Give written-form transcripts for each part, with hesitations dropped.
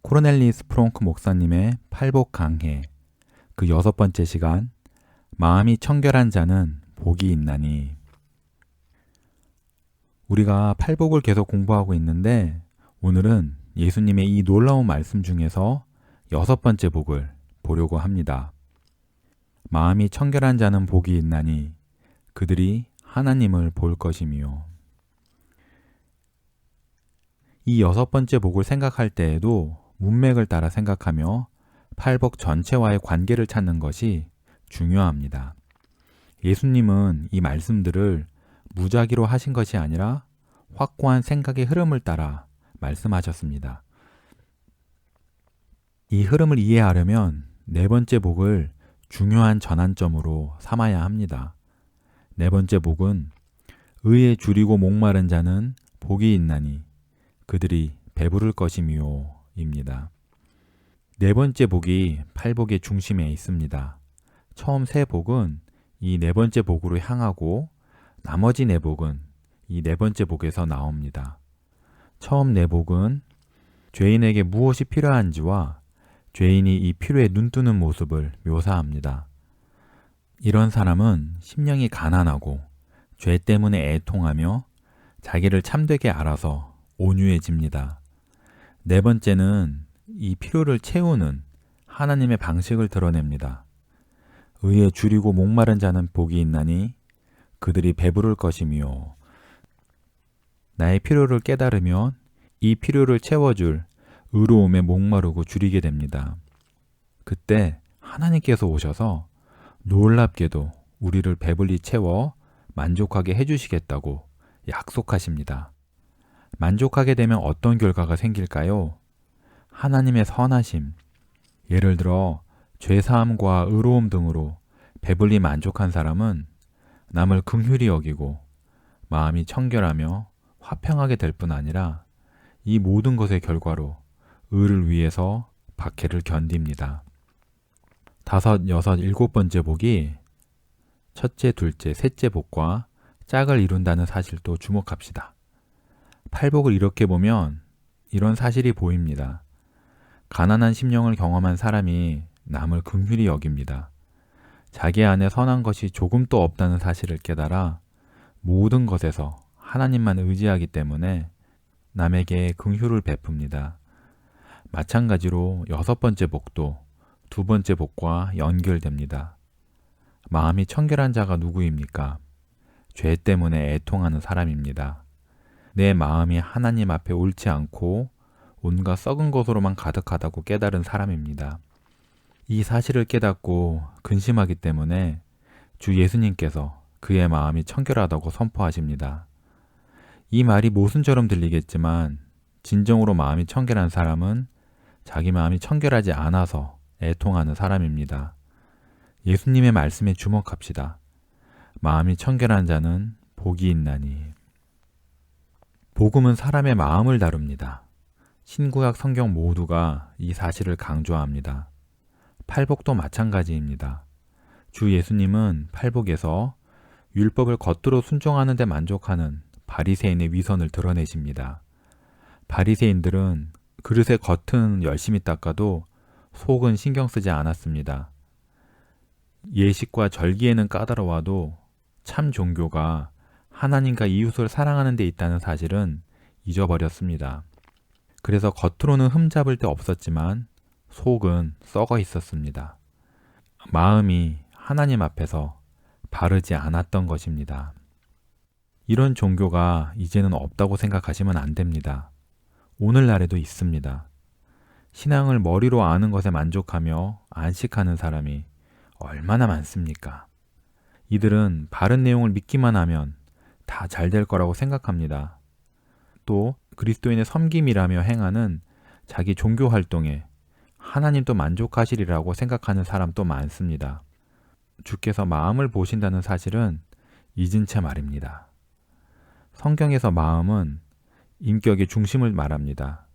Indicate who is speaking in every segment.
Speaker 1: 코르넬리우스 프롱크 목사님의 팔복 강해 그 6번째 시간, 마음이 청결한 자는 복이 있나니. 우리가 팔복을 계속 공부하고 있는데 오늘은 예수님의 이 놀라운 말씀 중에서 6번째 복을 보려고 합니다. 마음이 청결한 자는 복이 있나니 그들이 하나님을 볼 것이며. 이 6번째 복을 생각할 때에도 문맥을 따라 생각하며 팔복 전체와의 관계를 찾는 것이 중요합니다. 예수님은 이 말씀들을 무작위로 하신 것이 아니라 확고한 생각의 흐름을 따라 말씀하셨습니다. 이 흐름을 이해하려면 4번째 복을 중요한 전환점으로 삼아야 합니다. 4번째 복은 의에 줄이고 목마른 자는 복이 있나니 그들이 배부를 것이며 입니다. 4번째 복이 팔복의 중심에 있습니다. 처음 3복은 이 4번째 복으로 향하고 나머지 4복은 이 4번째 복에서 나옵니다. 처음 4복은 죄인에게 무엇이 필요한지와 죄인이 이 필요에 눈뜨는 모습을 묘사합니다. 이런 사람은 심령이 가난하고 죄 때문에 애통하며 자기를 참되게 알아서 온유해집니다. 4번째는 이 필요를 채우는 하나님의 방식을 드러냅니다. 의에 줄이고 목마른 자는 복이 있나니 그들이 배부를 것이며. 나의 필요를 깨달으면 이 필요를 채워줄 의로움에 목마르고 줄이게 됩니다. 그때 하나님께서 오셔서 놀랍게도 우리를 배불리 채워 만족하게 해주시겠다고 약속하십니다. 만족하게 되면 어떤 결과가 생길까요? 하나님의 선하심, 예를 들어 죄사함과 의로움 등으로 배불리 만족한 사람은 남을 긍휼히 여기고 마음이 청결하며 화평하게 될 뿐 아니라 이 모든 것의 결과로 의를 위해서 박해를 견딥니다. 5, 6, 7번째 복이 첫째, 둘째, 셋째 복과 짝을 이룬다는 사실도 주목합시다. 팔복을 이렇게 보면 이런 사실이 보입니다. 가난한 심령을 경험한 사람이 남을 긍휼히 여깁니다. 자기 안에 선한 것이 조금도 없다는 사실을 깨달아 모든 것에서 하나님만 의지하기 때문에 남에게 긍휼을 베풉니다. 마찬가지로 6번째 복도 2번째 복과 연결됩니다. 마음이 청결한 자가 누구입니까? 죄 때문에 애통하는 사람입니다. 내 마음이 하나님 앞에 옳지 않고 온갖 썩은 것으로만 가득하다고 깨달은 사람입니다. 이 사실을 깨닫고 근심하기 때문에 주 예수님께서 그의 마음이 청결하다고 선포하십니다. 이 말이 모순처럼 들리겠지만 진정으로 마음이 청결한 사람은 자기 마음이 청결하지 않아서 애통하는 사람입니다. 예수님의 말씀에 주목합시다. 마음이 청결한 자는 복이 있나니. 복음은 사람의 마음을 다룹니다. 신구약 성경 모두가 이 사실을 강조합니다. 팔복도 마찬가지입니다. 주 예수님은 팔복에서 율법을 겉으로 순종하는 데 만족하는 바리새인의 위선을 드러내십니다. 바리새인들은 그릇의 겉은 열심히 닦아도 속은 신경 쓰지 않았습니다. 예식과 절기에는 까다로워도 참 종교가 하나님과 이웃을 사랑하는 데 있다는 사실은 잊어버렸습니다. 그래서 겉으로는 흠잡을 데 없었지만 속은 썩어 있었습니다. 마음이 하나님 앞에서 바르지 않았던 것입니다. 이런 종교가 이제는 없다고 생각하시면 안 됩니다. 오늘날에도 있습니다. 신앙을 머리로 아는 것에 만족하며 안식하는 사람이 얼마나 많습니까? 이들은 바른 내용을 믿기만 하면 다 잘 될 거라고 생각합니다. 또 그리스도인의 섬김이라며 행하는 자기 종교 활동에 하나님도 만족하시리라고 생각하는 사람도 많습니다. 주께서 마음을 보신다는 사실은 잊은 채 말입니다. 성경에서 마음은 인격의 중심을 말합니다.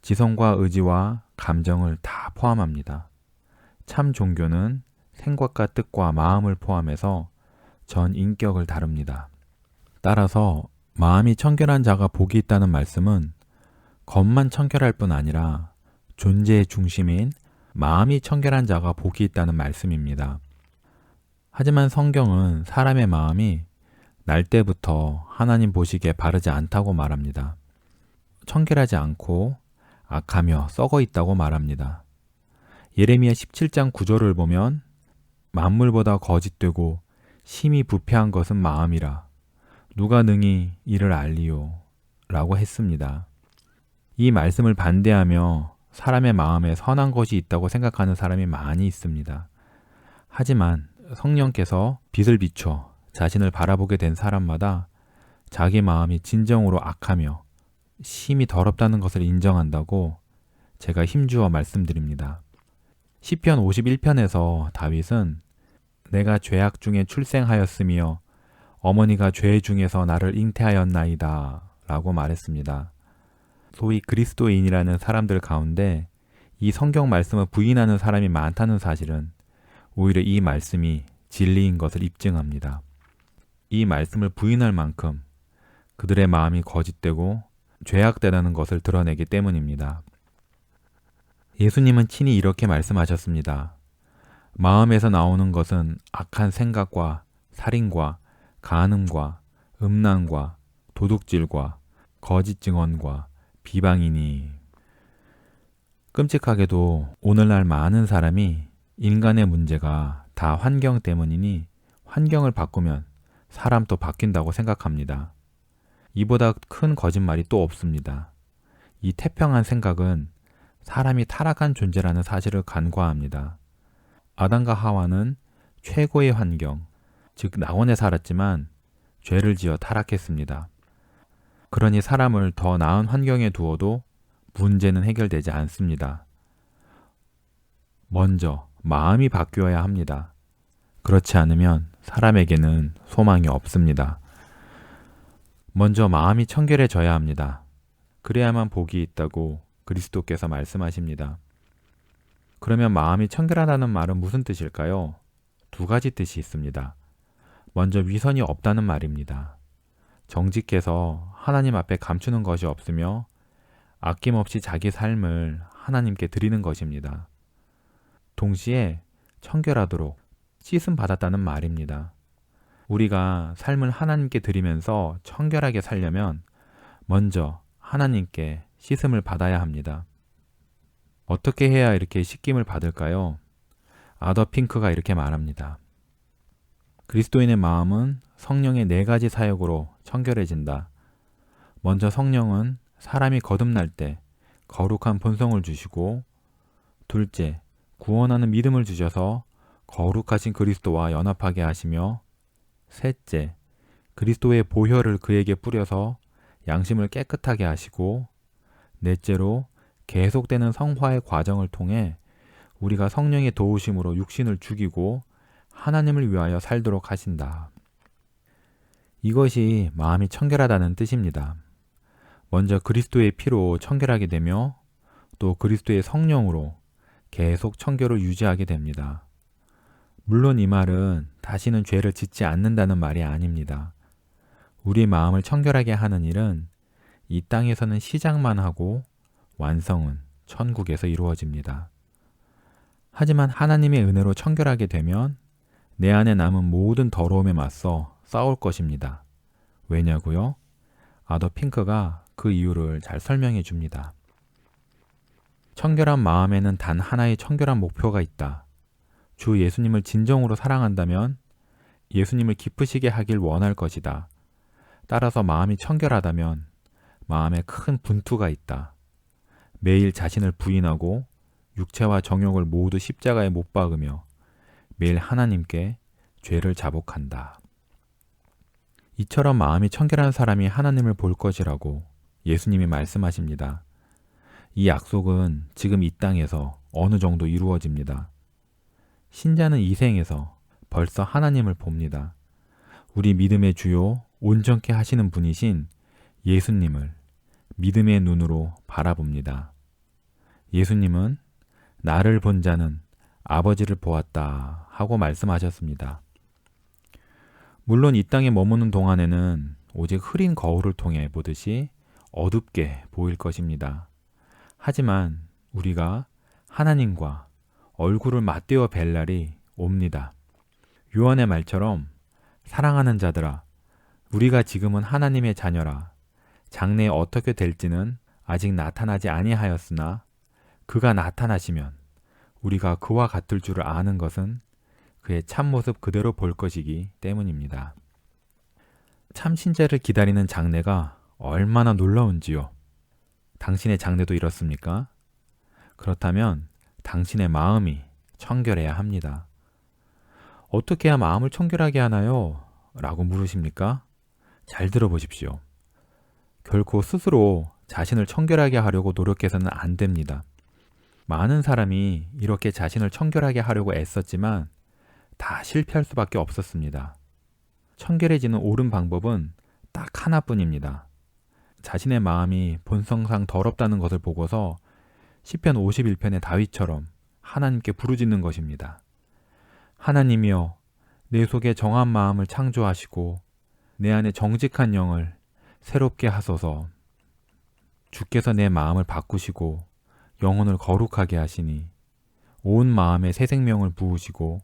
Speaker 1: 지성과 의지와 감정을 다 포함합니다. 참 종교는 생각과 뜻과 마음을 포함해서 전 인격을 다룹니다. 따라서 마음이 청결한 자가 복이 있다는 말씀은 겉만 청결할 뿐 아니라 존재의 중심인 마음이 청결한 자가 복이 있다는 말씀입니다. 하지만 성경은 사람의 마음이 날 때부터 하나님 보시기에 바르지 않다고 말합니다. 청결하지 않고 악하며 썩어 있다고 말합니다. 예레미야 17장 9절을 보면 만물보다 거짓되고 심히 부패한 것은 마음이라 누가 능히 이를 알리요 라고 했습니다. 이 말씀을 반대하며 사람의 마음에 선한 것이 있다고 생각하는 사람이 많이 있습니다. 하지만 성령께서 빛을 비춰 자신을 바라보게 된 사람마다 자기 마음이 진정으로 악하며 심히 더럽다는 것을 인정한다고 제가 힘주어 말씀드립니다. 시편 51편에서 다윗은 내가 죄악 중에 출생하였으며 어머니가 죄 중에서 나를 잉태하였나이다 라고 말했습니다. 소위 그리스도인이라는 사람들 가운데 이 성경 말씀을 부인하는 사람이 많다는 사실은 오히려 이 말씀이 진리인 것을 입증합니다. 이 말씀을 부인할 만큼 그들의 마음이 거짓되고 죄악되다는 것을 드러내기 때문입니다. 예수님은 친히 이렇게 말씀하셨습니다. 마음에서 나오는 것은 악한 생각과 살인과 간음과 음란과 도둑질과 거짓 증언과 비방이니. 끔찍하게도 오늘날 많은 사람이 인간의 문제가 다 환경 때문이니 환경을 바꾸면 사람도 바뀐다고 생각합니다. 이보다 큰 거짓말이 또 없습니다. 이 태평한 생각은 사람이 타락한 존재라는 사실을 간과합니다. 아담과 하와는 최고의 환경, 즉 낙원에 살았지만 죄를 지어 타락했습니다. 그러니 사람을 더 나은 환경에 두어도 문제는 해결되지 않습니다. 먼저 마음이 바뀌어야 합니다. 그렇지 않으면 사람에게는 소망이 없습니다. 먼저 마음이 청결해져야 합니다. 그래야만 복이 있다고 그리스도께서 말씀하십니다. 그러면 마음이 청결하다는 말은 무슨 뜻일까요? 두 가지 뜻이 있습니다. 먼저 위선이 없다는 말입니다. 정직해서 하나님 앞에 감추는 것이 없으며 아낌없이 자기 삶을 하나님께 드리는 것입니다. 동시에 청결하도록 씻음 받았다는 말입니다. 우리가 삶을 하나님께 드리면서 청결하게 살려면 먼저 하나님께 씻음을 받아야 합니다. 어떻게 해야 이렇게 씻김을 받을까요? 아더 핑크가 이렇게 말합니다. 그리스도인의 마음은 성령의 4가지 사역으로 청결해진다. 먼저 성령은 사람이 거듭날 때 거룩한 본성을 주시고, 둘째, 구원하는 믿음을 주셔서 거룩하신 그리스도와 연합하게 하시며, 셋째, 그리스도의 보혈을 그에게 뿌려서 양심을 깨끗하게 하시고, 넷째로 계속되는 성화의 과정을 통해 우리가 성령의 도우심으로 육신을 죽이고 하나님을 위하여 살도록 하신다. 이것이 마음이 청결하다는 뜻입니다. 먼저 그리스도의 피로 청결하게 되며 또 그리스도의 성령으로 계속 청결을 유지하게 됩니다. 물론 이 말은 다시는 죄를 짓지 않는다는 말이 아닙니다. 우리 마음을 청결하게 하는 일은 이 땅에서는 시작만 하고 완성은 천국에서 이루어집니다. 하지만 하나님의 은혜로 청결하게 되면 내 안에 남은 모든 더러움에 맞서 싸울 것입니다. 왜냐고요? 아더 핑크가 그 이유를 잘 설명해 줍니다. 청결한 마음에는 단 하나의 청결한 목표가 있다. 주 예수님을 진정으로 사랑한다면 예수님을 기쁘시게 하길 원할 것이다. 따라서 마음이 청결하다면 마음에 큰 분투가 있다. 매일 자신을 부인하고 육체와 정욕을 모두 십자가에 못 박으며 매일 하나님께 죄를 자복한다. 이처럼 마음이 청결한 사람이 하나님을 볼 것이라고 예수님이 말씀하십니다. 이 약속은 지금 이 땅에서 어느 정도 이루어집니다. 신자는 이 생에서 벌써 하나님을 봅니다. 우리 믿음의 주요 온전케 하시는 분이신 예수님을 믿음의 눈으로 바라봅니다. 예수님은 나를 본 자는 아버지를 보았다 하고 말씀하셨습니다. 물론 이 땅에 머무는 동안에는 오직 흐린 거울을 통해 보듯이 어둡게 보일 것입니다. 하지만 우리가 하나님과 얼굴을 맞대어 뵐 날이 옵니다. 요한의 말처럼 사랑하는 자들아, 우리가 지금은 하나님의 자녀라. 장래에 어떻게 될지는 아직 나타나지 아니하였으나 그가 나타나시면 우리가 그와 같을 줄을 아는 것은 그의 참모습 그대로 볼 것이기 때문입니다. 참 신자를 기다리는 장래가 얼마나 놀라운지요. 당신의 장래도 이렇습니까? 그렇다면 당신의 마음이 청결해야 합니다. 어떻게 해야 마음을 청결하게 하나요? 라고 물으십니까? 잘 들어보십시오. 결코 스스로 자신을 청결하게 하려고 노력해서는 안 됩니다. 많은 사람이 이렇게 자신을 청결하게 하려고 애썼지만 다 실패할 수밖에 없었습니다. 청결해지는 옳은 방법은 딱 하나뿐입니다. 자신의 마음이 본성상 더럽다는 것을 보고서 시편 51편의 다윗처럼 하나님께 부르짖는 것입니다. 하나님이여, 내 속에 정한 마음을 창조하시고 내 안에 정직한 영을 새롭게 하소서. 주께서 내 마음을 바꾸시고 영혼을 거룩하게 하시니 온 마음에 새 생명을 부으시고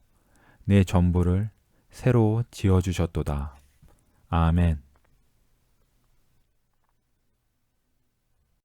Speaker 1: 내 전부를 새로 지어주셨도다. 아멘.